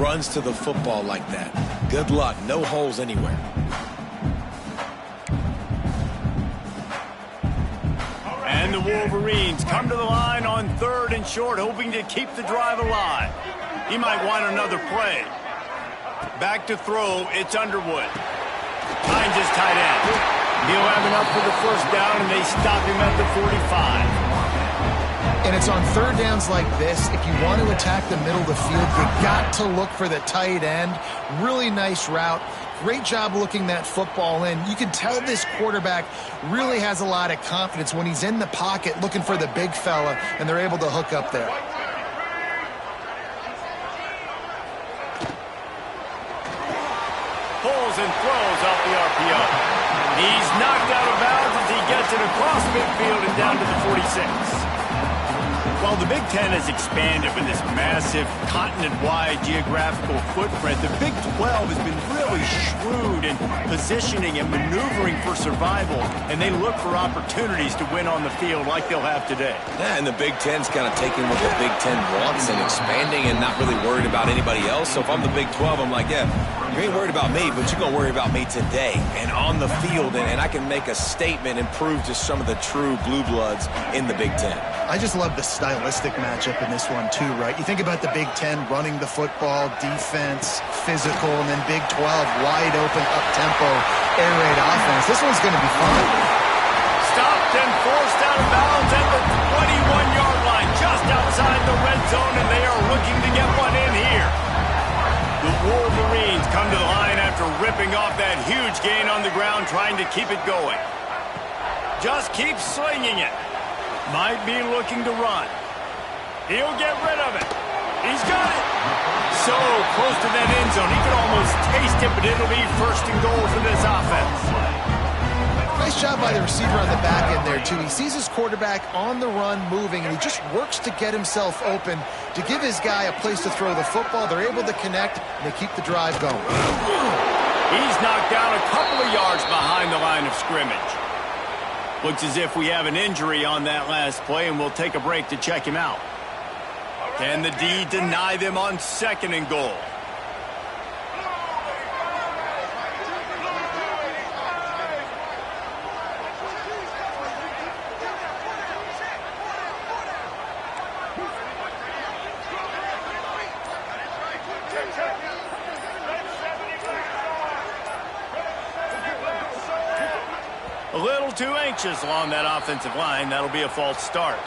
runs to the football like that. Good luck. No holes anywhere. And the Wolverines come to the line on 3rd and short, hoping to keep the drive alive. He might want another play. Back to throw, it's Underwood. Finds his tight end. He'll have enough for the first down, and they stop him at the 45. And it's on 3rd downs like this. If you want to attack the middle of the field, you got to look for the tight end. Really nice route. Great job looking that football in. You can tell this quarterback really has a lot of confidence when he's in the pocket looking for the big fella, and they're able to hook up there. Pulls and throws off the RPO. He's knocked out of bounds as he gets it across midfield and down to the 46. While the Big Ten has expanded with this massive continent-wide geographical footprint, the Big 12 has been really shrewd in positioning and maneuvering for survival, and they look for opportunities to win on the field like they'll have today. Yeah, and the Big Ten's kind of taking what the Big Ten wants and expanding and not really worried about anybody else. So if I'm the Big 12, I'm like, yeah, you ain't worried about me, but you're going to worry about me today and on the field, and I can make a statement and prove to some of the true blue bloods in the Big Ten. I just love the stylistic matchup in this one too, right? You think about the Big Ten running the football, defense, physical, and then Big 12 wide open, up-tempo, air raid offense. This one's going to be fun. Stopped and forced out of bounds at the 21-yard line, just outside the red zone, and they are looking to get one in here. The Wolverines come to the line after ripping off that huge gain on the ground, trying to keep it going. Just keep slinging it. Might be looking to run. He'll get rid of it. He's got it. So close to that end zone. He could almost taste it, but it'll be 1st and goal for this offense. Nice job by the receiver on the back end there, too. He sees his quarterback on the run moving, and he just works to get himself open to give his guy a place to throw the football. They're able to connect, and they keep the drive going. He's knocked down a couple of yards behind the line of scrimmage. Looks as if we have an injury on that last play, and we'll take a break to check him out. Can the D deny them on 2nd and goal? A little too anxious along that offensive line. That'll be a false start.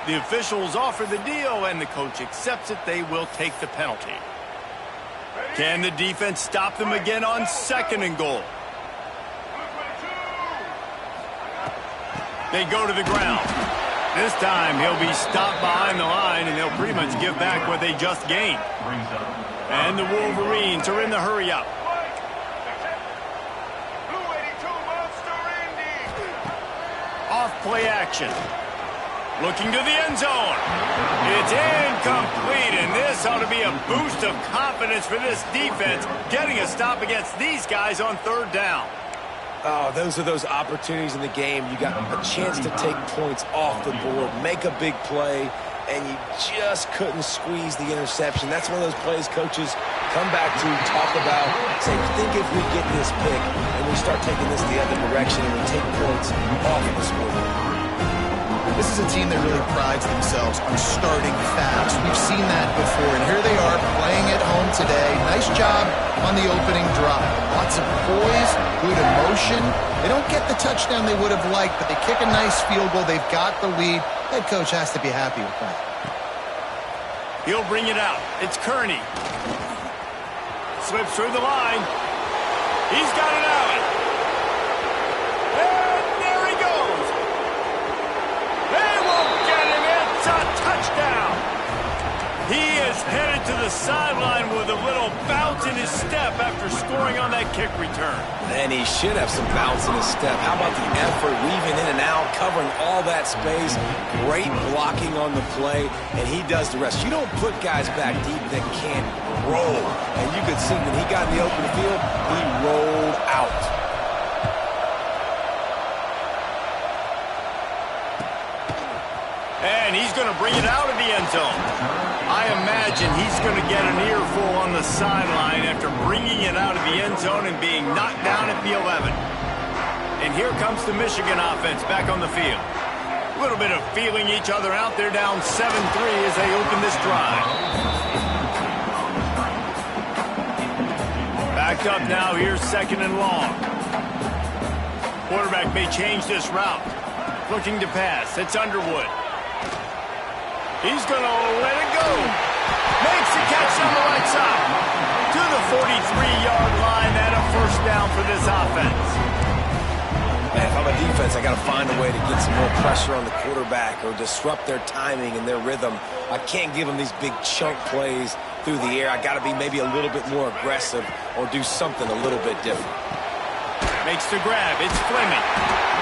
The officials offer the deal, and the coach accepts it. They will take the penalty. Can the defense stop them again on 2nd and goal? They go to the ground. This time he'll be stopped behind the line, and they'll pretty much give back what they just gained. And the Wolverines are in the hurry-up. Off-play action. Looking to the end zone. It's incomplete, and this ought to be a boost of confidence for this defense, getting a stop against these guys on 3rd down. Oh, those are those opportunities in the game. You got a chance to take points off the board, make a big play, and you just couldn't squeeze the interception. That's one of those plays coaches come back to, talk about, say, think if we get this pick and we start taking this the other direction and we take points off of the scoreboard. This is a team that really prides themselves on starting fast. We've seen that before, and here they are playing at home today. Nice job on the opening drive. Lots of poise, good emotion. They don't get the touchdown they would have liked, but they kick a nice field goal. They've got the lead. Head coach has to be happy with that. He'll bring it out. It's Kearney. Slips through the line. He's got it out. And there he goes. They won't get him. It's a touchdown. He is headed to the sideline with a little bounce in his step after scoring on that kick return. And he should have some bounce in his step. How about the effort, weaving in and out, covering all that space, great blocking on the play, and he does the rest. You don't put guys back deep that can't roll. And you could see when he got in the open field, he rolled out. And he's going to bring it out of the end zone. I imagine he's going to get an earful on the sideline after bringing it out of the end zone and being knocked down at the 11. And here comes the Michigan offense back on the field. A little bit of feeling each other out. They're down 7-3 as they open this drive. Backed up now. Here's 2nd and long. Quarterback may change this route. Looking to pass. It's Underwood. He's going to let it go. Makes the catch on the right side. To the 43-yard line and a first down for this offense. Man, if I'm a defense, I got to find a way to get some more pressure on the quarterback or disrupt their timing and their rhythm. I can't give them these big chunk plays through the air. I got to be maybe a little bit more aggressive or do something a little bit different. Makes the grab. It's Fleming.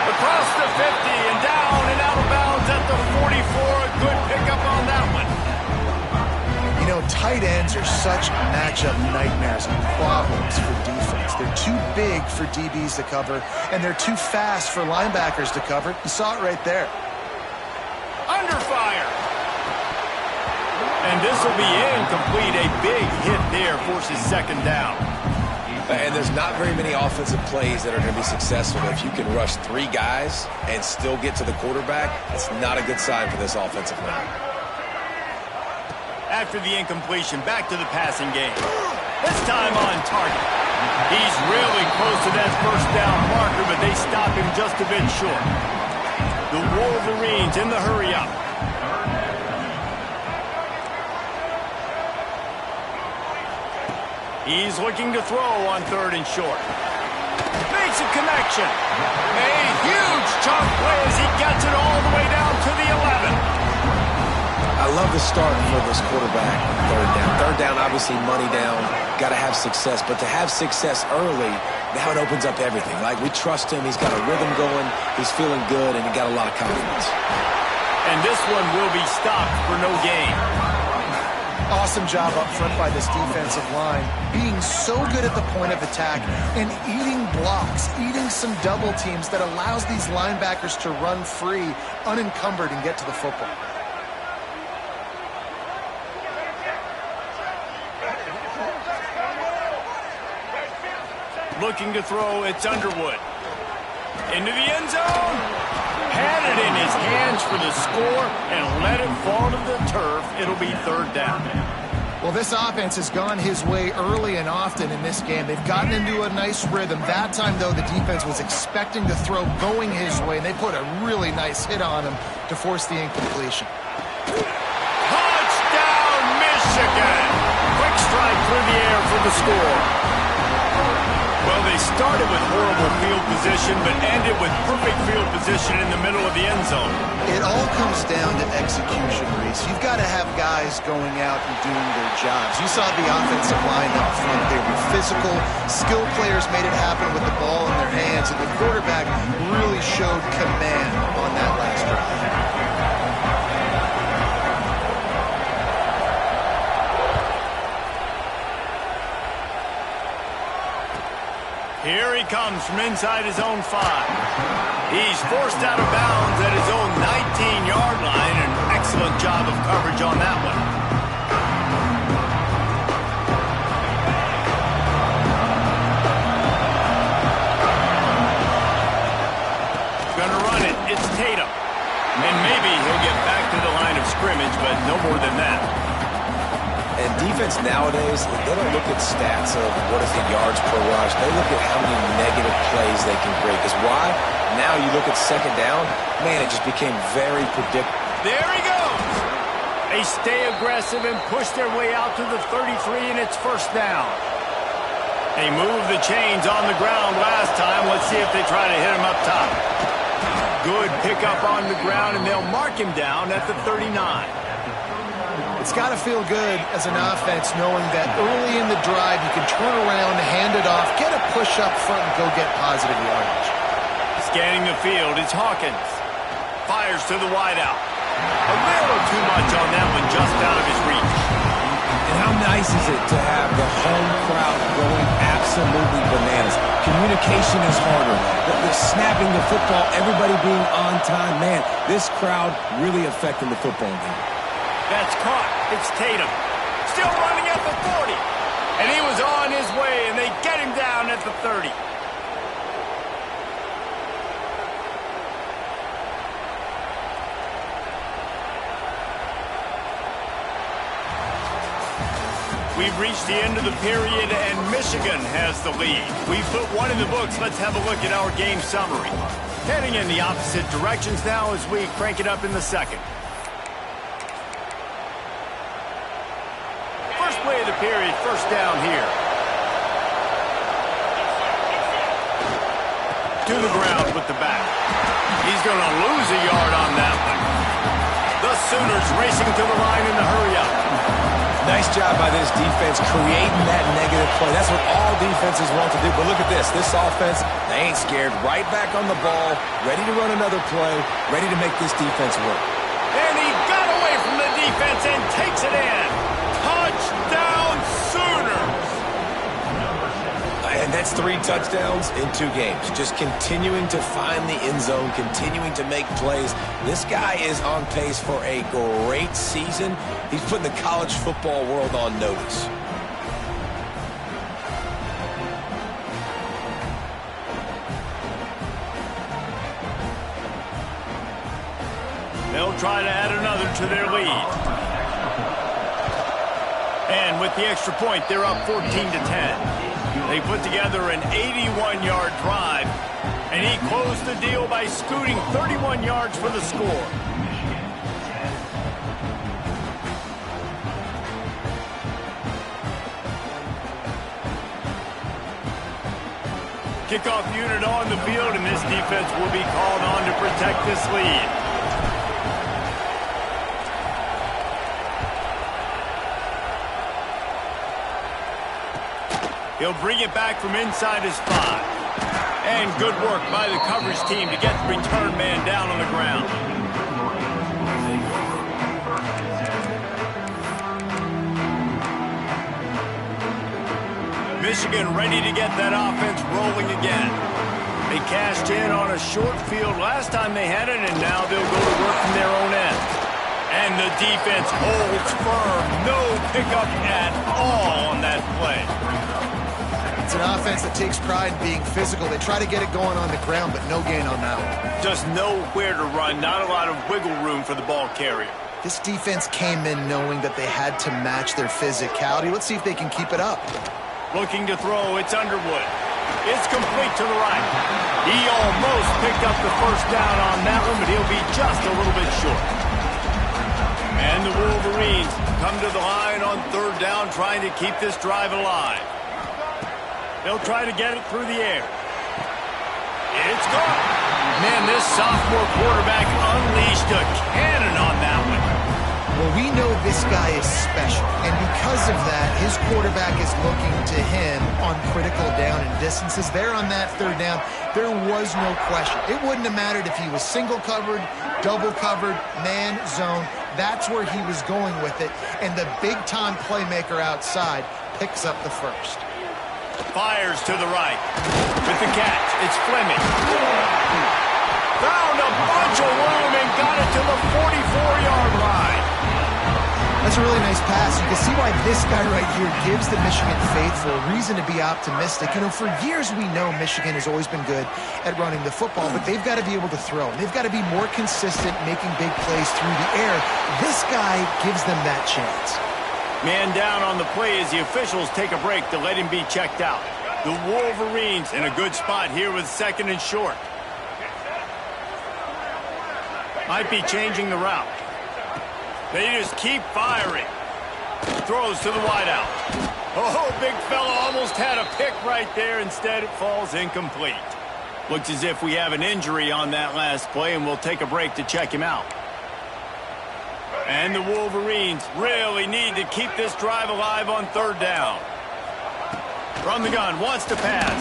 Across the 50 and down and out of bounds at the 44. A good pickup on that one. You know, tight ends are such matchup nightmares and problems for defense. They're too big for DBs to cover, and they're too fast for linebackers to cover. You saw it right there. Under fire. And this will be incomplete. A big hit there forces 2nd down. And there's not very many offensive plays that are going to be successful. If you can rush 3 guys and still get to the quarterback, it's not a good sign for this offensive line. After the incompletion, back to the passing game. This time on target. He's really close to that first down marker, but they stop him just a bit short. The Wolverines in the hurry-up. He's looking to throw on 3rd and short. Makes a connection. A huge chunk play as he gets it all the way down to the 11. I love the start for this quarterback on 3rd down. 3rd down, obviously money down. Got to have success. But to have success early, now it opens up everything. Like, we trust him. He's got a rhythm going. He's feeling good, and he got a lot of confidence. And this one will be stopped for no gain. Awesome job up front by this defensive line, being so good at the point of attack and eating blocks, eating some double teams that allows these linebackers to run free, unencumbered, and get to the football. Looking to throw, it's Underwood. Into the end zone. Had it in his hands for the score and let it fall to the turf. It'll be 3rd down. Well, this offense has gone his way early and often in this game. They've gotten into a nice rhythm. That time, though, the defense was expecting the throw going his way, and they put a really nice hit on him to force the incompletion. Touchdown, Michigan! Quick strike through the air for the score. Well, they started with horrible field position, but ended with perfect field position in the middle of the end zone. It all comes down to execution, Reese. You've got to have guys going out and doing their jobs. You saw the offensive line up front. They were physical. Skilled players made it happen with the ball in their hands, and the quarterback really showed command on that last drive. Here he comes from inside his own 5. He's forced out of bounds at his own 19-yard line. An excellent job of coverage on that one. Gonna run it. It's Tatum. And maybe he'll get back to the line of scrimmage, but no more than that. And defense nowadays, they don't look at stats of what is the yards per rush. They look at how many negative plays they can create. Because why? Now you look at 2nd down, man, it just became very predictable. There he goes. They stay aggressive and push their way out to the 33, and it's 1st down. They moved the chains on the ground last time. Let's see if they try to hit him up top. Good pickup on the ground, and they'll mark him down at the 39. It's got to feel good as an offense knowing that early in the drive you can turn around, hand it off, get a push up front, and go get positive yardage. Scanning the field, it's Hawkins. Fires to the wideout. A little too much on that one, just out of his reach. And how nice is it to have the home crowd going absolutely bananas? Communication is harder. The snapping the football, everybody being on time. Man, this crowd really affecting the football game. That's caught. It's Tatum. Still running at the 40. And he was on his way, and they get him down at the 30. We've reached the end of the period, and Michigan has the lead. We've put one in the books. Let's have a look at our game summary. Heading in the opposite directions now as we crank it up in the second. First play of the period, first down here. To the ground with the back. He's going to lose a yard on that one. The Sooners racing to the line in the hurry-up. Nice job by this defense creating that negative play. That's what all defenses want to do. But look at this. This offense, they ain't scared. Right back on the ball, ready to run another play, ready to make this defense work. And he got away from the defense and takes it in. Touchdown, Sooners! And that's 3 touchdowns in 2 games. Just continuing to find the end zone, continuing to make plays. This guy is on pace for a great season. He's putting the college football world on notice. They'll try to add another to their lead. And with the extra point, they're up 14-10. They put together an 81-yard drive, and he closed the deal by scooting 31 yards for the score. Kickoff unit on the field, and this defense will be called on to protect this lead. He'll bring it back from inside his 5. And good work by the coverage team to get the return man down on the ground. Michigan ready to get that offense rolling again. They cashed in on a short field last time they had it, and now they'll go to work from their own end. And the defense holds firm. No pickup at all on that play. It's an offense that takes pride in being physical. They try to get it going on the ground, but no gain on that one. Just nowhere to run. Not a lot of wiggle room for the ball carrier. This defense came in knowing that they had to match their physicality. Let's see if they can keep it up. Looking to throw. It's Underwood. It's complete to the right. He almost picked up the first down on that one, but he'll be just a little bit short. And the Wolverines come to the line on 3rd down, trying to keep this drive alive. They'll try to get it through the air. It's gone. Man, this sophomore quarterback unleashed a cannon on that one. Well, we know this guy is special, and because of that, his quarterback is looking to him on critical down and distances. There on that 3rd down, there was no question. It wouldn't have mattered if he was single covered, double covered, man, zone. That's where he was going with it, and the big-time playmaker outside picks up the first. Fires to the right. With the catch, it's Fleming. Found a bunch of room and got it to the 44-yard line. That's a really nice pass. You can see why this guy right here gives the Michigan faithful a reason to be optimistic. You know, for years we know Michigan has always been good at running the football, but they've got to be able to throw. They've got to be more consistent making big plays through the air. This guy gives them that chance. Man down on the play as the officials take a break to let him be checked out. The Wolverines in a good spot here with 2nd and short. Might be changing the route. They just keep firing. Throws to the wideout. Oh, big fella almost had a pick right there. Instead, it falls incomplete. Looks as if we have an injury on that last play, and we'll take a break to check him out. And the Wolverines really need to keep this drive alive on 3rd down. From the gun, wants to pass.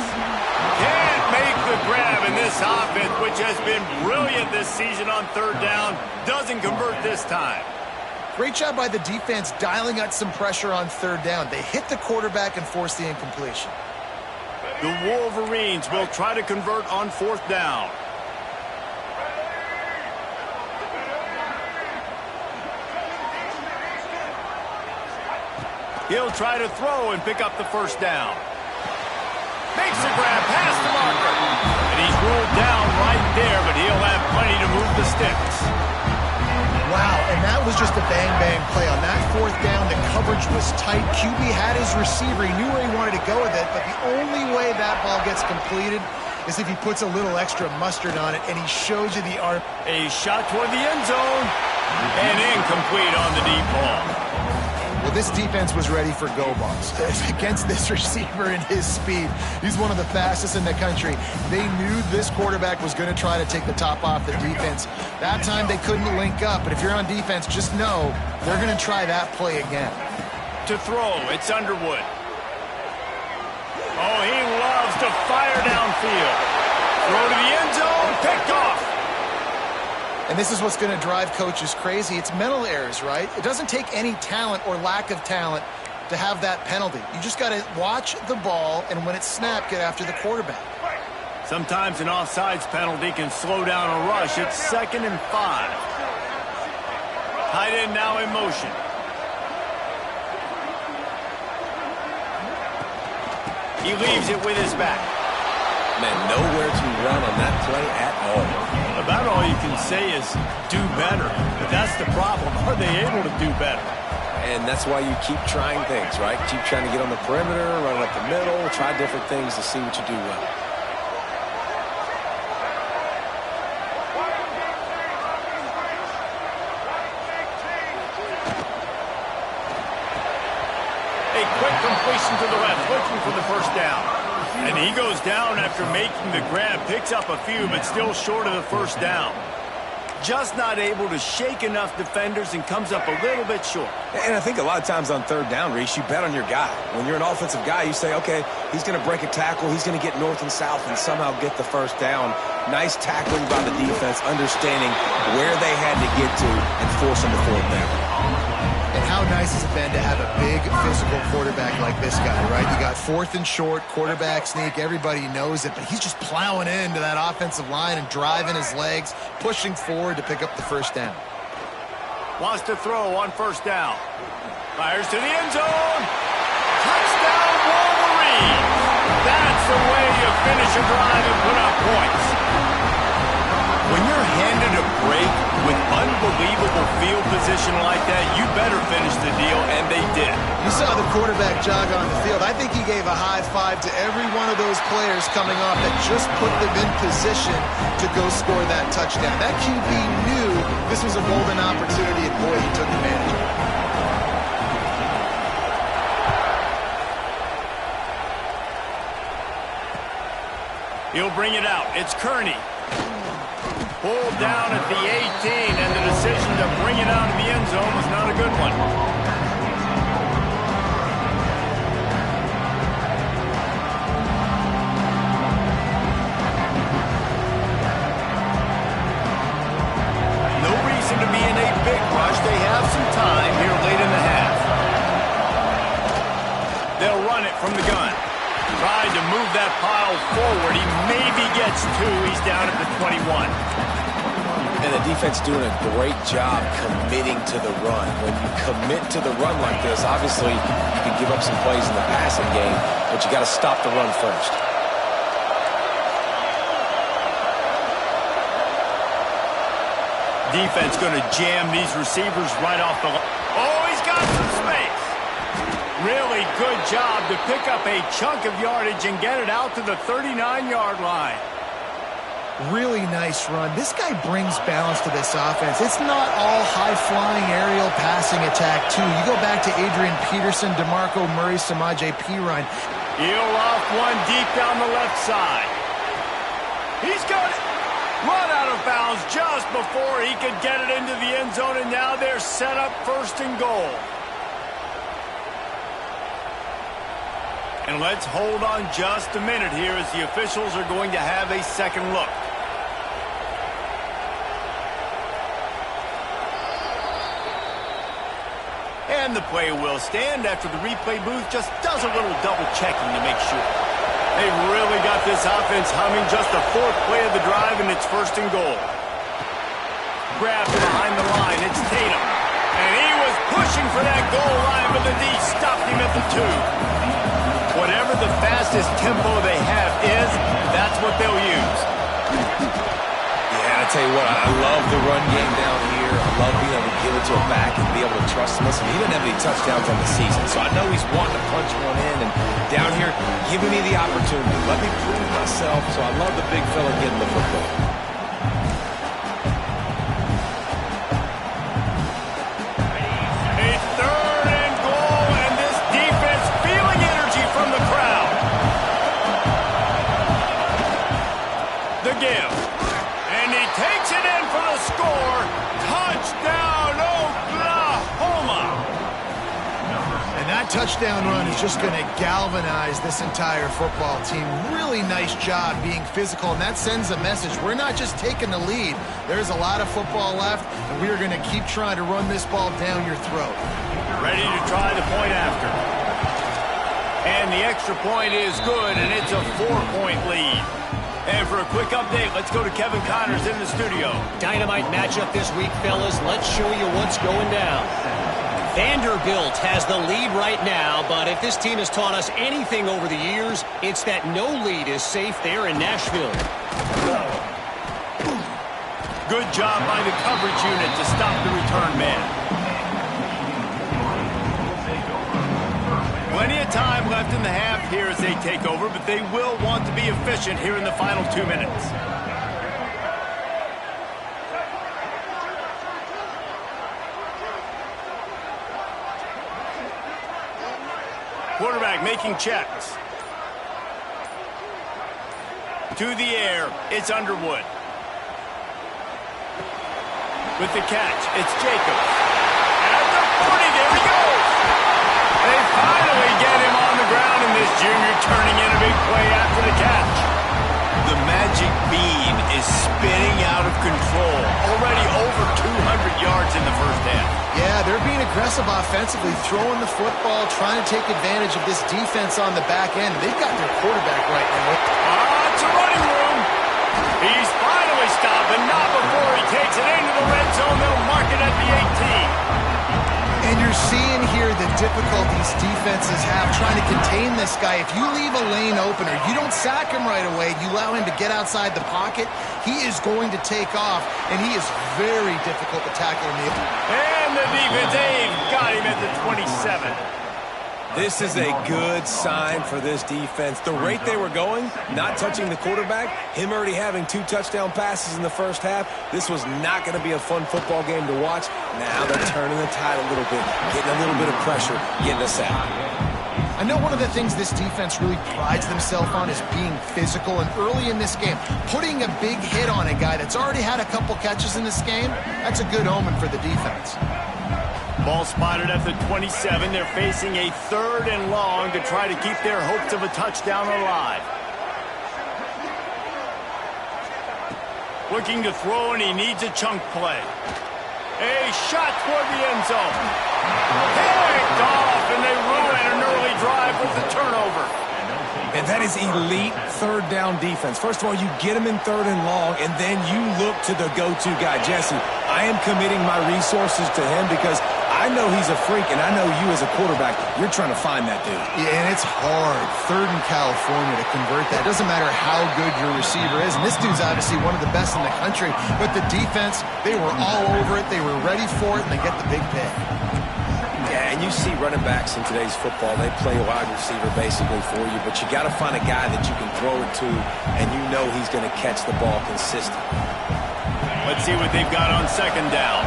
Can't make the grab, and this offense, which has been brilliant this season on 3rd down, doesn't convert this time. Great job by the defense dialing out some pressure on 3rd down. They hit the quarterback and forced the incompletion. The Wolverines will try to convert on 4th down. He'll try to throw and pick up the first down. Makes the grab past the marker. And he's ruled down right there, but he'll have plenty to move the sticks. Wow, and that was just a bang-bang play. On that fourth down, the coverage was tight. QB had his receiver. He knew where he wanted to go with it, but the only way that ball gets completed is if he puts a little extra mustard on it, and he shows you the arm. A shot toward the end zone, and incomplete on the deep ball. Well, this defense was ready for go balls against this receiver and his speed. He's one of the fastest in the country. They knew this quarterback was going to try to take the top off the defense. That time they couldn't link up, but if you're on defense, just know they're going to try that play again. To throw, it's Underwood. Oh, he loves to fire downfield. Throw to the end zone, picked off. And this is what's going to drive coaches crazy. It's mental errors, right? It doesn't take any talent or lack of talent to have that penalty. You just got to watch the ball, and when it's snapped, get after the quarterback. Sometimes an offsides penalty can slow down a rush. It's 2nd and 5. Tight end now in motion. He leaves it with his back. Man, nowhere to run on that play at all. About all you can say is do better. But that's the problem. Are they able to do better? And that's why you keep trying things, right? Keep trying to get on the perimeter, run up the middle, try different things to see what you do well. A quick completion to the left, looking for the first down. And he goes down after making the grab, picks up a few, but still short of the first down. Just not able to shake enough defenders and comes up a little bit short. And I think a lot of times on third down, Reese, you bet on your guy. When you're an offensive guy, you say, okay, he's going to break a tackle, he's going to get north and south and somehow get the first down. Nice tackling by the defense, understanding where they had to get to and force them to fourth down. And how nice has it been to have a big physical quarterback like this guy, right? You got 4th and short, quarterback sneak, everybody knows it, but he's just plowing into that offensive line and driving his legs, pushing forward to pick up the first down. Wants to throw on first down. Fires to the end zone. Touchdown, Wolverines. That's the way you finish a drive and put up points. When you're handed a break with unbelievable field position like that, you better finish the deal, and they did. You saw the quarterback jog on the field. I think he gave a high five to every one of those players coming off that just put them in position to go score that touchdown. That QB knew this was a golden opportunity, and boy, he took advantage of it. He'll bring it out. It's Kearney. Pulled down at the 18, and the decision to bring it out of the end zone was not a good one. No reason to be in a big rush. They have some time here late in the half. They'll run it from the gun. Tried to move that pile forward. He maybe gets 2. He's down at the 21. And the defense doing a great job committing to the run. When you commit to the run like this, obviously you can give up some plays in the passing game, but you got to stop the run first. Defense going to jam these receivers right off the line. Oh, he's got some space. Really good job to pick up a chunk of yardage and get it out to the 39-yard line. Really nice run. This guy brings balance to this offense. It's not all high-flying aerial passing attack, too. You go back to Adrian Peterson, DeMarco Murray, Samaje Perine. He'll off one deep down the left side. He's got it. Run out of bounds just before he could get it into the end zone, and now they're set up 1st and goal. And let's hold on just a minute here as the officials are going to have a second look. And the play will stand after the replay booth just does a little double checking to make sure. They've really got this offense humming. Just the 4th play of the drive, and it's 1st and goal. Grab behind the line. It's Tatum. And he was pushing for that goal line, but the D stopped him at the 2. Whatever the fastest tempo they have is, that's what they'll use. Yeah, I tell you what, I love the run game down here. I love being able to give it to a back and be able to trust him. Listen, he didn't have any touchdowns on the season, so I know he's wanting to punch one in. And down here, giving me the opportunity. Let me prove myself, so I love the big fella getting the football. A 3rd and goal, and this defense feeling energy from the crowd. The give. And he takes it in for the score. Touchdown, Oklahoma. And that touchdown run is just going to galvanize this entire football team. Really nice job being physical, and that sends a message. We're not just taking the lead. There's a lot of football left, and we are going to keep trying to run this ball down your throat. Ready to try the point after. And the extra point is good, and it's a 4-point lead. And for a quick update, let's go to Kevin Connors in the studio. Dynamite matchup this week, fellas. Let's show you what's going down. Vanderbilt has the lead right now, but if this team has taught us anything over the years, it's that no lead is safe there in Nashville. Good job by the coverage unit to stop the return man. Plenty of time left in the half here as they take over, but they will want to be efficient here in the final 2 minutes. Quarterback making checks. To the air, it's Underwood. With the catch, it's Jacobs. At the 40, there he goes. They finally get him on the ground, and this junior turning in a big play after the catch. The magic bean is spinning out of control. Already over 200 yards in the first half. Yeah, they're being aggressive offensively, throwing the football, trying to take advantage of this defense on the back end. They've got their quarterback right now. It's a running room. He's finally stopped, but not before he takes it into the red zone. They'll mark it at the 18. And you're seeing here the difficulties defenses have trying to contain this guy. If you leave a lane open or you don't sack him right away, you allow him to get outside the pocket, he is going to take off, and he is very difficult to tackle in the open. And the defense, they've got him at the 27. This is a good sign for this defense. The rate they were going, not touching the quarterback, him already having 2 touchdown passes in the first half, this was not going to be a fun football game to watch. Now they're turning the tide a little bit, getting a little bit of pressure, getting us out. I know one of the things this defense really prides themselves on is being physical, and early in this game, putting a big hit on a guy that's already had a couple catches in this game, that's a good omen for the defense. Ball spotted at the 27. They're facing a 3rd and long to try to keep their hopes of a touchdown alive. Looking to throw, and he needs a chunk play. A shot toward the end zone. Picked off, and they ruin an early drive with the turnover. And that is elite 3rd down defense. First of all, you get him in 3rd and long, and then you look to the go-to guy, Jesse. I am committing my resources to him because I know he's a freak, and I know you as a quarterback, you're trying to find that dude. Yeah, and it's hard, 3rd in California, to convert that. It doesn't matter how good your receiver is, and this dude's obviously one of the best in the country, but the defense, they were all over it, they were ready for it, and they get the big pick. Yeah, and you see running backs in today's football, they play wide receiver basically for you, but you got to find a guy that you can throw it to, and you know he's going to catch the ball consistently. Let's see what they've got on 2nd down.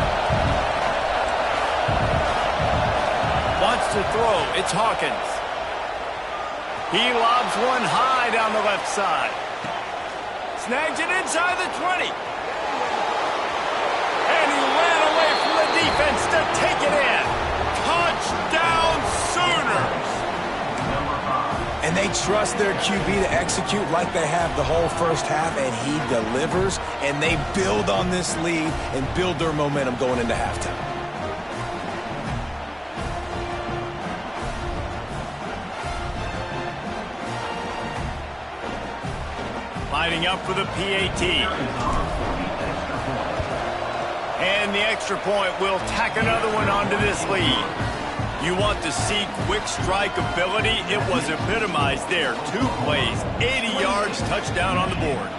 Wants to throw. It's Hawkins. He lobs one high down the left side. Snags it inside the 20. And he ran away from the defense to take it in. Touchdown Sooners! And they trust their QB to execute like they have the whole first half, and he delivers, and they build on this lead and build their momentum going into halftime. Lining up for the PAT. And the extra point will tack another one onto this lead. You want to see quick strike ability? It was epitomized there. 2 plays, 80 yards, touchdown on the board.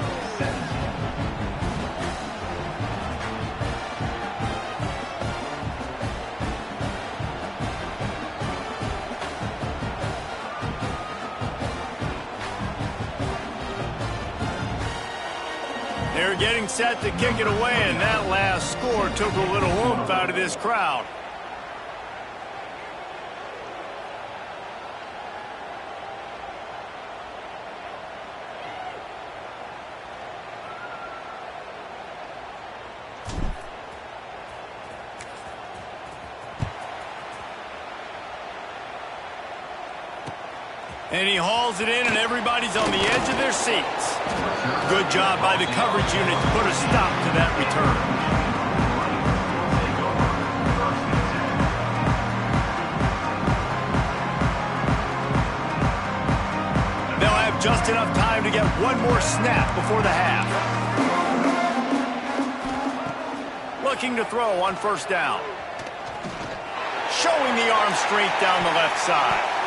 They're getting set to kick it away, and that last score took a little oomph out of this crowd. And he hauls it in, and everybody's on the edge of their seats. Good job by the coverage unit to put a stop to that return. They'll have just enough time to get one more snap before the half. Looking to throw on first down. Showing the arm strength down the left side.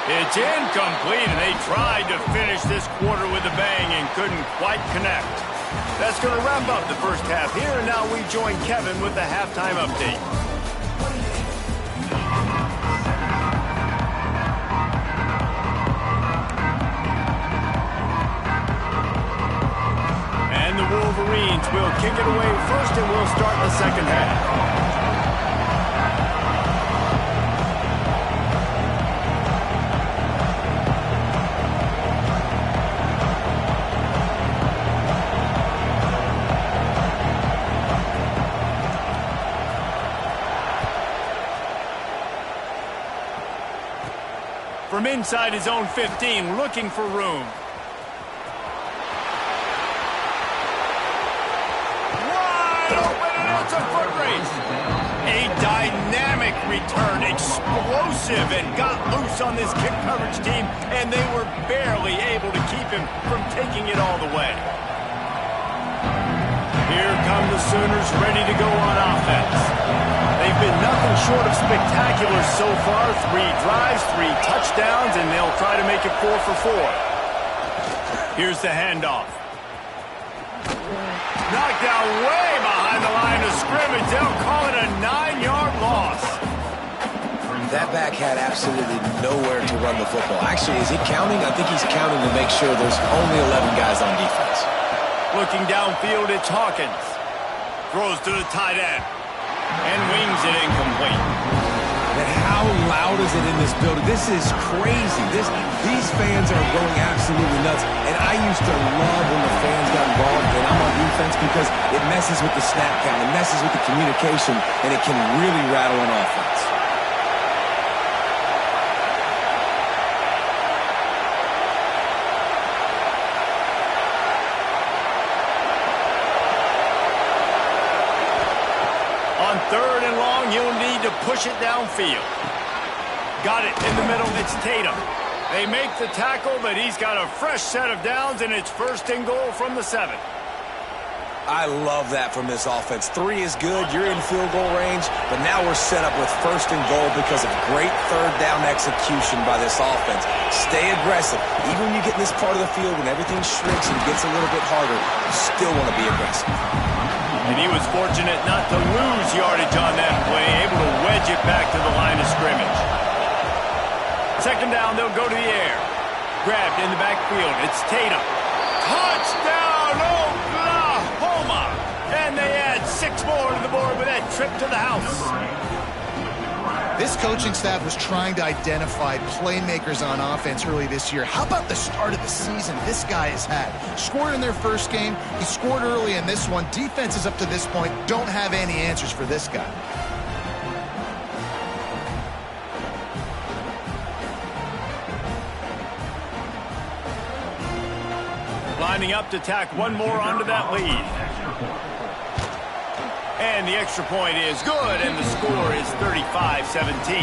It's incomplete, and they tried to finish this quarter with a bang and couldn't quite connect. That's going to wrap up the first half here, and now we join Kevin with the halftime update. And the Wolverines will kick it away first, and we'll start the second half. From inside his own 15, looking for room. Wide open, and it's a foot race. A dynamic return, explosive, and got loose on this kick coverage team, and they were barely able to keep him from taking it all the way. Here come the Sooners, ready to go on offense. They've been nothing short of spectacular so far. 3 drives, 3 touchdowns, and they'll try to make it 4 for 4. Here's the handoff. Knocked down way behind the line of scrimmage. They'll call it a 9-yard loss. That back had absolutely nowhere to run the football. Actually, is he counting? I think he's counting to make sure there's only 11 guys on defense. Looking downfield, it's Hawkins. Throws to the tight end. And wings it incomplete. And how loud is it in this building? This is crazy. These fans are going absolutely nuts. And I used to love when the fans got involved and I'm on defense because it messes with the snap count, it messes with the communication, and it can really rattle an offense. Third and long, you'll need to push it downfield. Got it in the middle, it's Tatum. They make the tackle, but he's got a fresh set of downs, and it's first and goal from the 7. I love that from this offense. 3 is good, you're in field goal range, but now we're set up with first and goal because of great third down execution by this offense. Stay aggressive. Even when you get in this part of the field, when everything shrinks and gets a little bit harder, you still want to be aggressive. And he was fortunate not to lose yardage on that play, able to wedge it back to the line of scrimmage. Second down, they'll go to the air. Grabbed in the backfield, it's Tatum. Touchdown, Oklahoma! And they add 6 more to the board with that trip to the house. This coaching staff was trying to identify playmakers on offense early this year. How about the start of the season this guy has had? Scored in their first game. He scored early in this one. Defenses up to this point don't have any answers for this guy. Lining up to tack one more onto that lead. And the extra point is good, and the score is 35-17.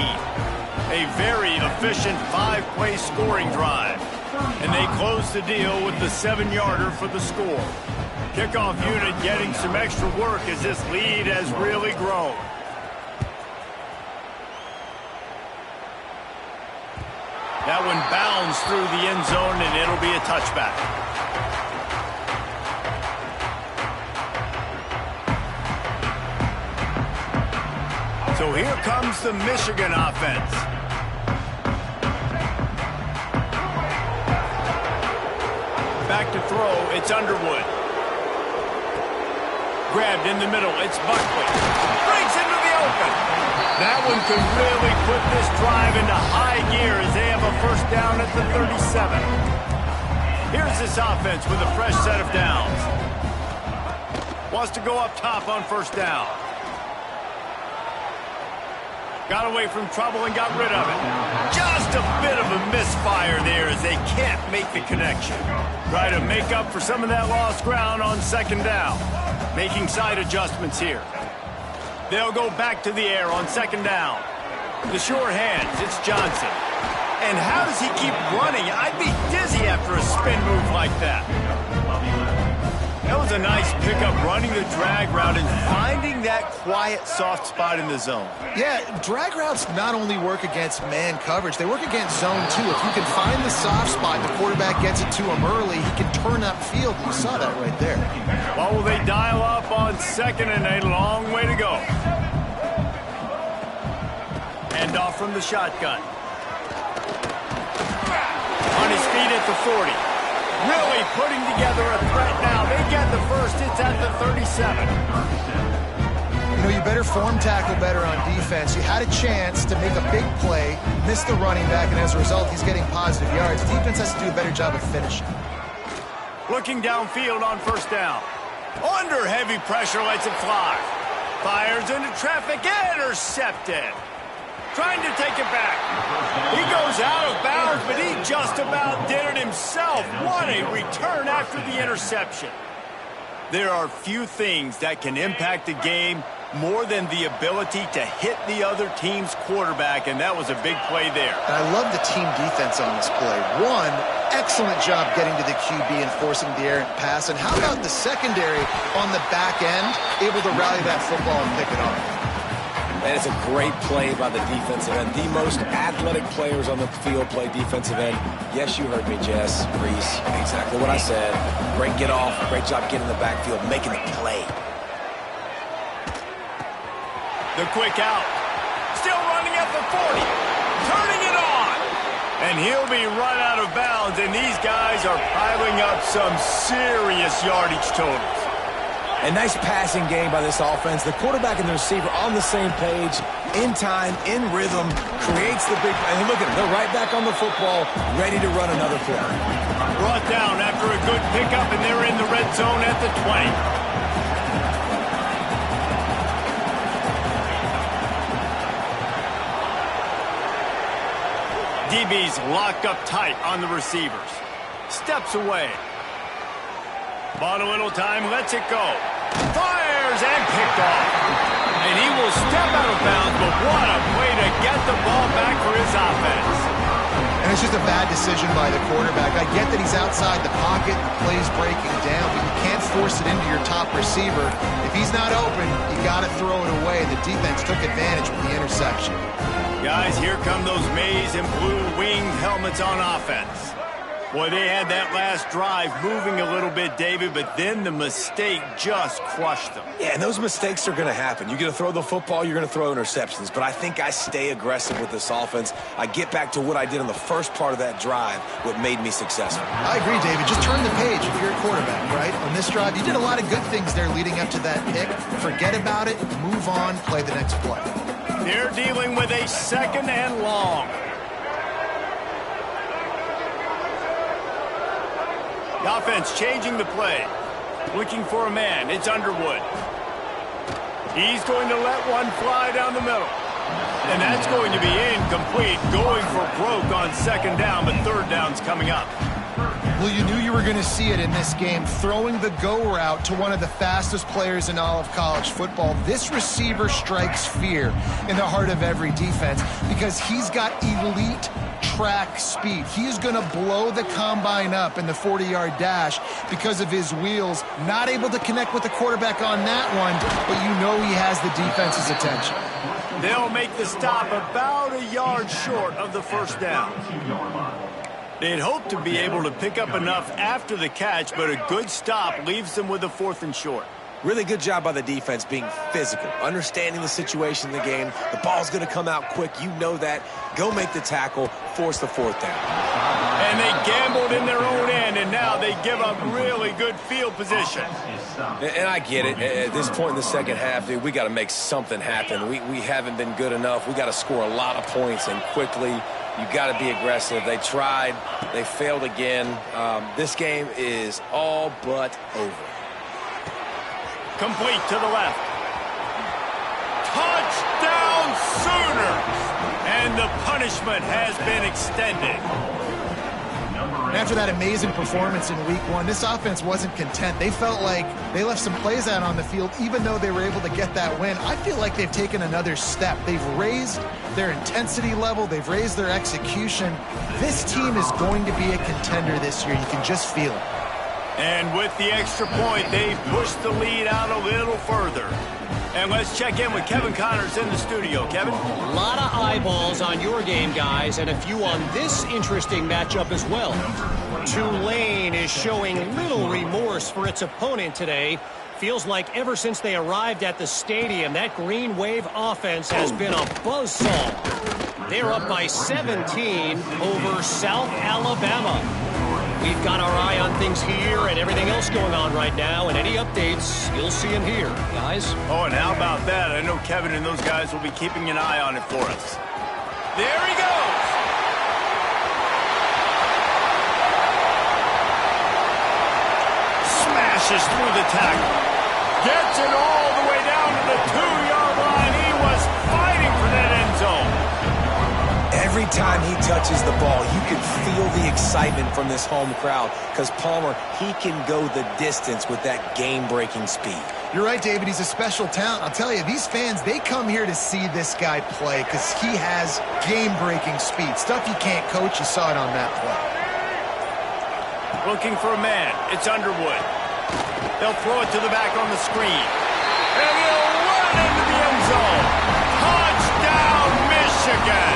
A very efficient 5-play scoring drive. And they close the deal with the 7-yarder for the score. Kickoff unit getting some extra work as this lead has really grown. comes through the end zone, and it'll be a touchback. So here comes the Michigan offense. Back to throw, it's Underwood. Grabbed in the middle, it's Buckley. Breaks into the open. That one could really put this drive into high gear as they have a first down at the 37. Here's this offense with a fresh set of downs. Wants to go up top on first down. Got away from trouble and got rid of it. Just a bit of a misfire there as they can't make the connection. Try to make up for some of that lost ground on second down. Making side adjustments here. They'll go back to the air on second down. The sure hands, it's Johnson. And how does he keep running? I'd be dizzy after a spin move like that. That was a nice pickup, running the drag route and finding that quiet, soft spot in the zone. Yeah, drag routes not only work against man coverage, they work against zone too. If you can find the soft spot, the quarterback gets it to him early, he can turn upfield. You saw that right there. Well, will they dial up on second and a long way to go? Hand off from the shotgun. On his feet at the 40. Really putting together a threat now. They get the first. It's at the 37. You know, you better form tackle better on defense. You had a chance to make a big play, missed the running back, and as a result, he's getting positive yards. Defense has to do a better job of finishing. Looking downfield on first down. Under heavy pressure, lets it fly. Fires into traffic, intercepted. Trying to take it back. He goes out of bounds, but he just about did it himself. What a return after the interception. There are few things that can impact a game more than the ability to hit the other team's quarterback, and that was a big play there. And I love the team defense on this play. One, excellent job getting to the QB and forcing the errant pass. And how about the secondary on the back end, able to rally that football and pick it off? And it's a great play by the defensive end. The most athletic players on the field play defensive end. Yes, you heard me, Jess, Reese. Exactly what I said. Great get off. Great job getting in the backfield, making the play. The quick out. Still running at the 40. Turning it on. And he'll be run out of bounds. And these guys are piling up some serious yardage totals. A nice passing game by this offense. The quarterback and the receiver on the same page, in time, in rhythm, creates the big play. And look at them. They're right back on the football, ready to run another play. Brought down after a good pickup, and they're in the red zone at the 20. DB's locked up tight on the receivers. Steps away. Bought a little time, lets it go. Fires and picked off. And he will step out of bounds, but what a way to get the ball back for his offense. And it's just a bad decision by the quarterback. I get that he's outside the pocket, the play's breaking down, but you can't force it into your top receiver. If he's not open, you got to throw it away. The defense took advantage with the interception. Guys, here come those maize and blue winged helmets on offense. Boy, they had that last drive moving a little bit, David, but then the mistake just crushed them. Yeah, and those mistakes are going to happen. You're going to throw the football, you're going to throw interceptions. But I think I stay aggressive with this offense. I get back to what I did on the first part of that drive, what made me successful. I agree, David. Just turn the page if you're a quarterback, right? On this drive, you did a lot of good things there leading up to that pick. Forget about it, move on, play the next play. They're dealing with a second and long. The offense changing the play. Looking for a man. It's Underwood. He's going to let one fly down the middle. And that's going to be incomplete. Going for broke on second down, but third down's coming up. Well, you knew you were going to see it in this game. Throwing the go route to one of the fastest players in all of college football. This receiver strikes fear in the heart of every defense because he's got elite track speed. He is going to blow the combine up in the 40-yard dash because of his wheels. Not able to connect with the quarterback on that one, but you know he has the defense's attention. They'll make the stop about a yard short of the first down. They'd hope to be able to pick up enough after the catch, but a good stop leaves them with a 4th and short. Really good job by the defense being physical, understanding the situation in the game. The ball's going to come out quick. You know that. Go make the tackle, force the 4th down. And they gambled in their own end, and now they give up really good field position. And I get it. At this point in the second half, dude, we got to make something happen. We haven't been good enough. We got to score a lot of points, and quickly. You got to be aggressive. They tried. They failed again. This game is all but over. Complete to the left. Touchdown Sooners! And the punishment has been extended. After that amazing performance in week 1, this offense wasn't content. They felt like they left some plays out on the field, even though they were able to get that win. I feel like they've taken another step. They've raised their intensity level. They've raised their execution. This team is going to be a contender this year. You can just feel it. And with the extra point, they've pushed the lead out a little further. And let's check in with Kevin Connors in the studio. Kevin? A lot of eyeballs on your game, guys, and a few on this interesting matchup as well. Tulane is showing little remorse for its opponent today. Feels like ever since they arrived at the stadium, that Green Wave offense has been a buzzsaw. They're up by 17 over South Alabama. We've got our eye on things here and everything else going on right now, and any updates, you'll see them here, guys. Oh, and how about that? I know Kevin and those guys will be keeping an eye on it for us. There he goes! Smashes through the tackle. Gets it all the way down to the 2-yard line. He was fighting for that end zone. Every time he touches the ball, you can feel the excitement from this home crowd because Palmer, he can go the distance with that game-breaking speed. You're right, David. He's a special talent. I'll tell you, these fans, they come here to see this guy play because he has game-breaking speed. Stuff you can't coach. You saw it on that play. Looking for a man. It's Underwood. They'll throw it to the back on the screen. And he'll run into the end zone. Touchdown, Michigan!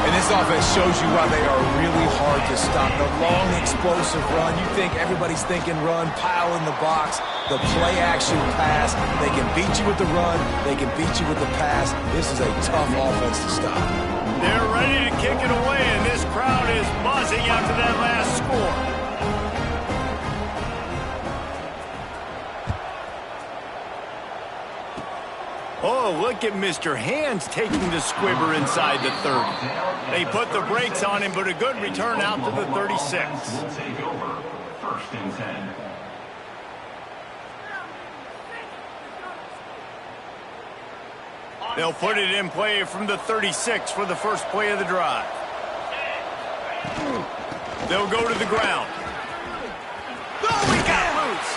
And this offense shows you why they are really hard to stop. The long, explosive run. You think everybody's thinking run, pile in the box. The play-action pass. They can beat you with the run. They can beat you with the pass. This is a tough offense to stop. They're ready to kick it away, and this crowd is buzzing after that last score. Oh, look at Mr. Hands taking the squibber inside the 30. They put the brakes on him, but a good return out to the 36. Will take over. 1st and 10. They'll put it in play from the 36 for the first play of the drive. They'll go to the ground. Oh, he got loose.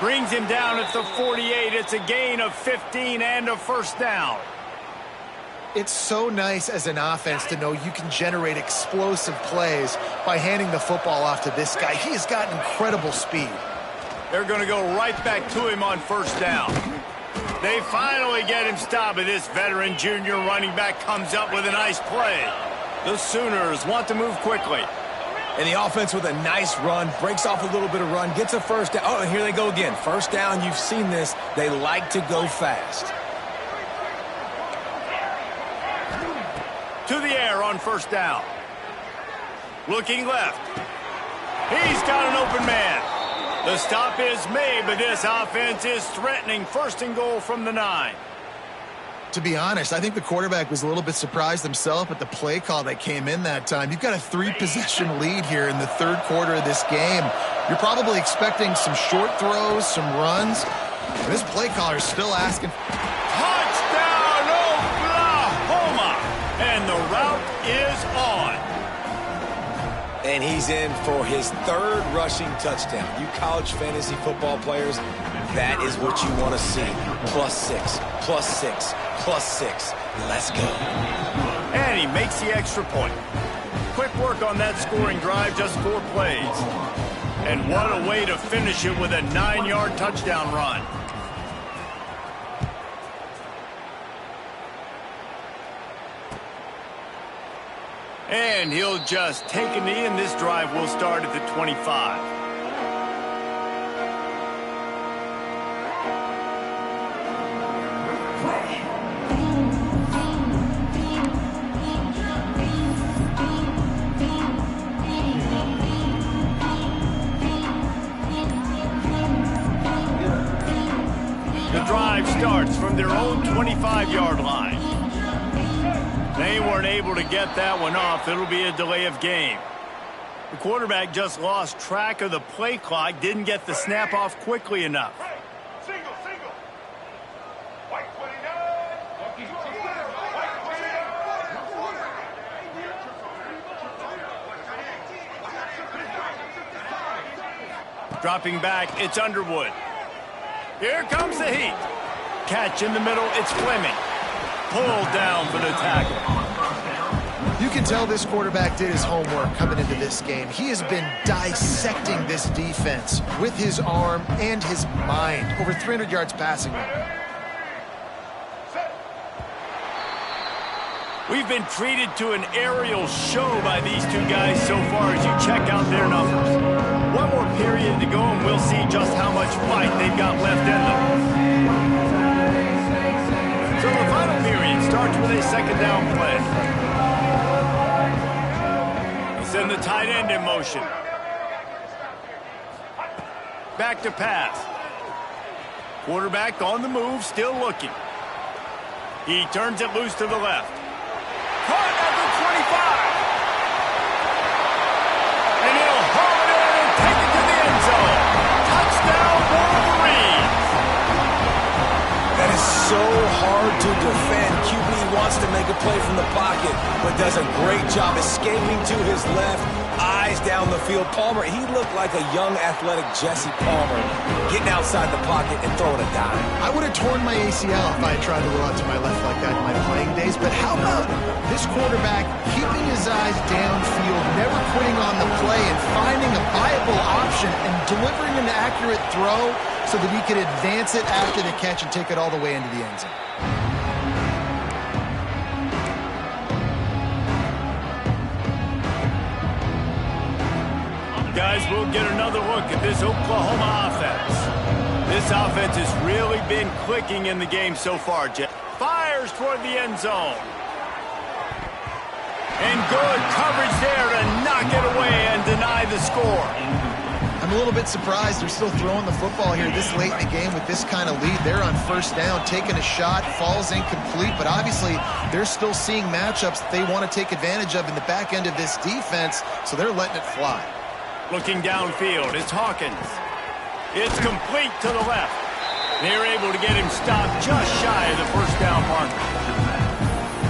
Brings him down at the 48. It's a gain of 15 and a 1st down. It's so nice as an offense to know you can generate explosive plays by handing the football off to this guy. He has got incredible speed. They're going to go right back to him on 1st down. They finally get him stopped, but this veteran junior running back comes up with a nice play. The Sooners want to move quickly. And the offense with a nice run, breaks off a little bit of run, gets a 1st down. Oh, and here they go again. 1st down, you've seen this. They like to go fast. To the air on 1st down. Looking left. He's got an open man. The stop is made, but this offense is threatening 1st and goal from the 9. To be honest, I think the quarterback was a little bit surprised himself at the play call that came in that time. You've got a 3-possession lead here in the 3rd quarter of this game. You're probably expecting some short throws, some runs. And this play caller is still asking. Touchdown, Oklahoma! And the route is on. And he's in for his 3rd rushing touchdown. You college fantasy football players, that is what you want to see. +6, +6, +6. Let's go. And he makes the extra point. Quick work on that scoring drive, just 4 plays. And what a way to finish it with a 9-yard touchdown run. And he'll just take a knee, and this drive will start at the 25. The drive starts from their own 25-yard line. They weren't able to get that one off. It'll be a delay of game. The quarterback just lost track of the play clock, didn't get the snap off quickly enough. Single. White 29. Dropping back, it's Underwood. Here comes the heat. Catch in the middle, it's Fleming. Pulled down for the tackle. You can tell this quarterback did his homework coming into this game. He has been dissecting this defense with his arm and his mind. Over 300 yards passing. We've been treated to an aerial show by these two guys so far as you check out their numbers. One more period to go and we'll see just how much fight they've got left in them. So the final period starts with a second down play. He'll send the tight end in motion. Back to pass. Quarterback on the move, still looking. He turns it loose to the left. Caught at the 25. And he'll haul it in and take it to the end zone. Touchdown, Wolverines. That is so hard to defend. QB wants to make a play from the pocket, but does a great job escaping to his left, eyes down the field. Palmer, he looked like a young, athletic Jesse Palmer, getting outside the pocket and throwing a dime. I would have torn my ACL if I had tried to roll out to my left like that in my playing days, but how about this quarterback keeping his eyes downfield, never quitting on the play, and finding a viable option and delivering an accurate throw so that he could advance it after the catch and take it all the way into the end zone. Guys, we'll get another look at this Oklahoma offense. This offense has really been clicking in the game so far. Fires toward the end zone. And good coverage there to knock it away and deny the score. I'm a little bit surprised they're still throwing the football here this late in the game with this kind of lead. They're on first down, taking a shot, falls incomplete, but obviously they're still seeing matchups that they want to take advantage of in the back end of this defense, so they're letting it fly. Looking downfield, it's Hawkins. It's complete to the left. They're able to get him stopped just shy of the first down marker.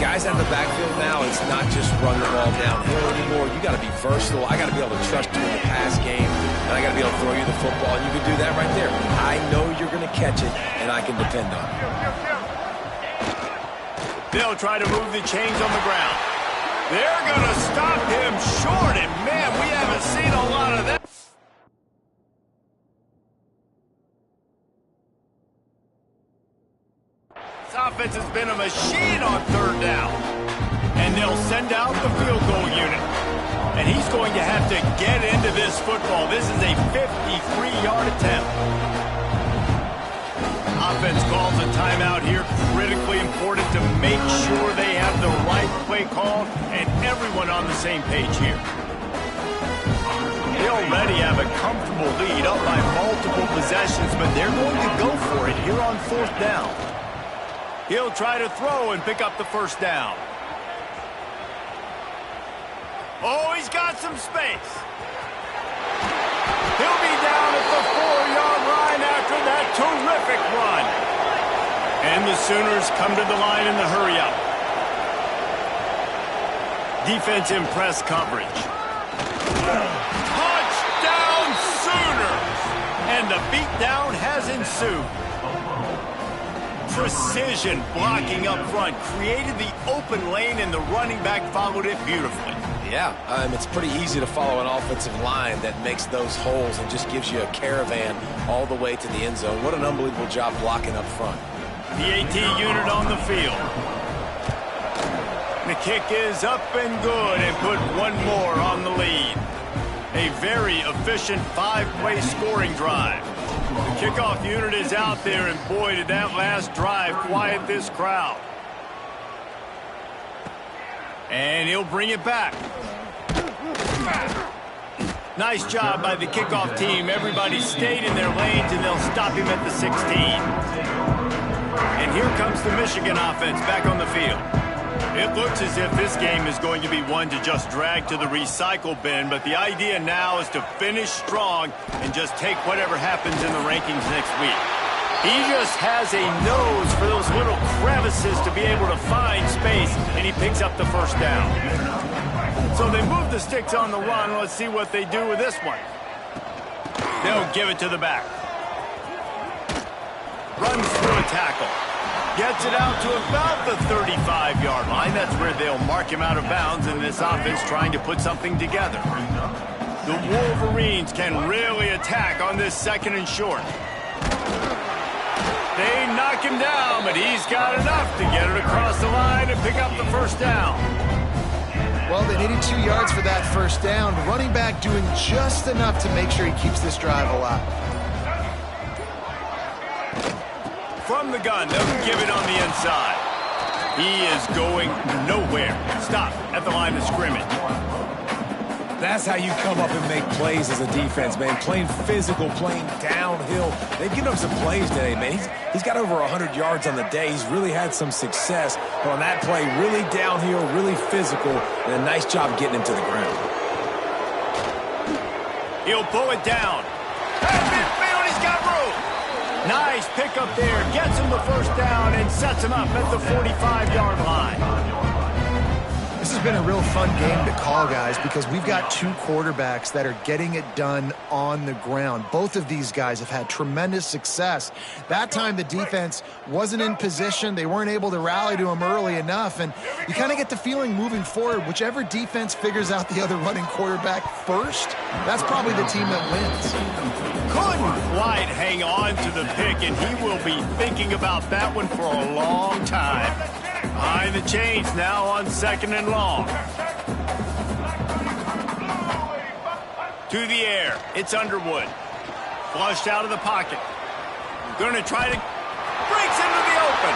Guys out of the backfield now, it's not just run the ball downhill anymore. You got to be versatile. I got to be able to trust you in the pass game, and I got to be able to throw you the football, and you can do that right there. I know you're going to catch it, and I can depend on it. They'll try to move the chains on the ground. They're going to stop him short, and man, we haven't seen a lot of that. This offense has been a machine on third down. And they'll send out the field goal unit. And he's going to have to get into this football. This is a 53-yard attempt. Offense calls a timeout here. Critically important to make sure they have the right play called and everyone on the same page here. They already have a comfortable lead up by multiple possessions, but they're going to go for it here on fourth down. He'll try to throw and pick up the first down. Oh, he's got some space. He'll be down at the 4-yard line after that terrific run. And the Sooners come to the line in the hurry-up. Defense in press coverage. Touchdown, Sooners! And the beatdown has ensued. Precision blocking up front created the open lane, and the running back followed it beautifully. Yeah, it's pretty easy to follow an offensive line that makes those holes and just gives you a caravan all the way to the end zone. What an unbelievable job blocking up front. The AT unit on the field. The kick is up and good and put one more on the lead. A very efficient 5-play scoring drive. The kickoff unit is out there, and boy, did that last drive quiet this crowd. And he'll bring it back. Nice job by the kickoff team. Everybody stayed in their lanes, and they'll stop him at the 16. And here comes the Michigan offense back on the field. It looks as if this game is going to be one to just drag to the recycle bin, but the idea now is to finish strong and just take whatever happens in the rankings next week. He just has a nose for those little crevices to be able to find space, and he picks up the first down. So they move the sticks on the run. Let's see what they do with this one. They'll give it to the back. Runs through a tackle. Gets it out to about the 35-yard line. That's where they'll mark him out of bounds in this offense trying to put something together. The Wolverines can really attack on this 2nd and short. They knock him down, but he's got enough to get it across the line and pick up the first down. Well, they needed 2 yards for that first down. Running back doing just enough to make sure he keeps this drive alive. From the gun, they'll give it on the inside. He is going nowhere. Stop at the line of scrimmage. That's how you come up and make plays as a defense, man. Playing physical, playing downhill. They've given up some plays today, man. He's got over 100 yards on the day. He's really had some success. But on that play, really downhill, really physical, and a nice job getting him to the ground. He'll pull it down. At midfield, he's got room. Nice pickup there. Gets him the first down and sets him up at the 45-yard line. This has been a real fun game to call, guys, because we've got 2 quarterbacks that are getting it done on the ground. Both of these guys have had tremendous success. That time the defense wasn't in position. They weren't able to rally to him early enough, and you kind of get the feeling moving forward, whichever defense figures out the other running quarterback first, that's probably the team that wins. Couldn't quite hang on to the pick, and he will be thinking about that one for a long time. Behind the chains now on 2nd and long. To the air. It's Underwood. Flushed out of the pocket. Going to try to... breaks into the open.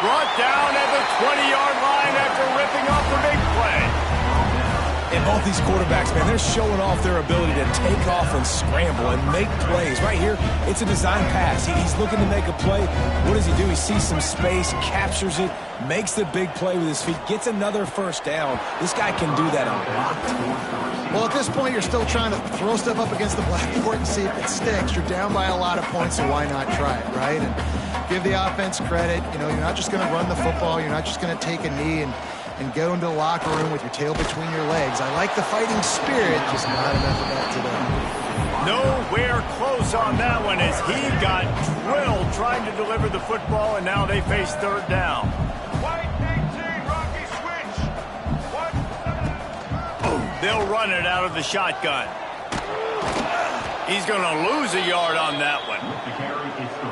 Brought down at the 20-yard line after ripping off the big play. And both these quarterbacks, man, they're showing off their ability to take off and scramble and make plays. Right here, it's a design pass. He's looking to make a play. What does he do? He sees some space, captures it, makes the big play with his feet, gets another first down. This guy can do that unblocked. Well, at this point, you're still trying to throw stuff up against the blackboard and see if it sticks. You're down by a lot of points, so why not try it, right? And give the offense credit. You know, you're not just going to run the football. You're not just going to take a knee and go into the locker room with your tail between your legs. I like the fighting spirit, just not enough of that today. Nowhere close on that one as he got drilled trying to deliver the football, and now they face 3rd down. White 18, Rocky switch. They'll run it out of the shotgun. He's going to lose a yard on that one.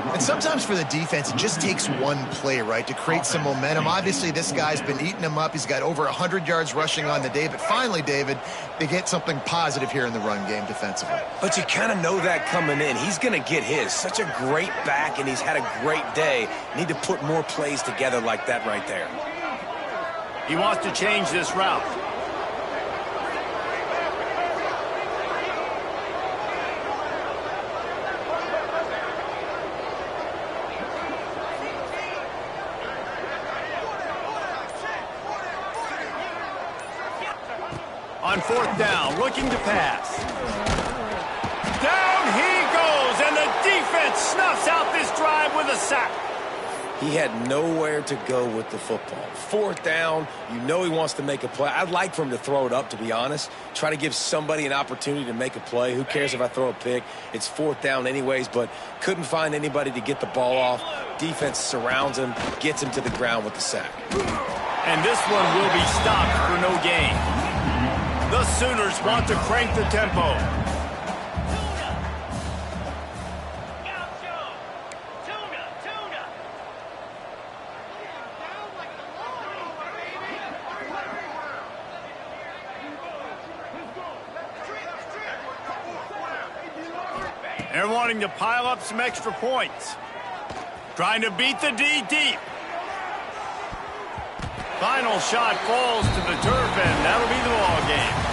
And sometimes for the defense, it just takes one play, right, to create some momentum. Obviously, this guy's been eating them up. He's got over 100 yards rushing on the day. But finally, David, they get something positive here in the run game defensively. But you kind of know that coming in. He's going to get his. Such a great back, and he's had a great day. Need to put more plays together like that right there. He wants to change this route. On 4th down, looking to pass. Down he goes, and the defense snuffs out this drive with a sack. He had nowhere to go with the football. 4th down, you know he wants to make a play. I'd like for him to throw it up, to be honest. Try to give somebody an opportunity to make a play. Who cares if I throw a pick? It's 4th down anyways, but couldn't find anybody to get the ball off. Defense surrounds him, gets him to the ground with the sack. And this one will be stopped for no gain. The Sooners want to crank the tempo. They're wanting to pile up some extra points. Trying to beat the D deep. Final shot falls to the turf, and that'll be the ball game.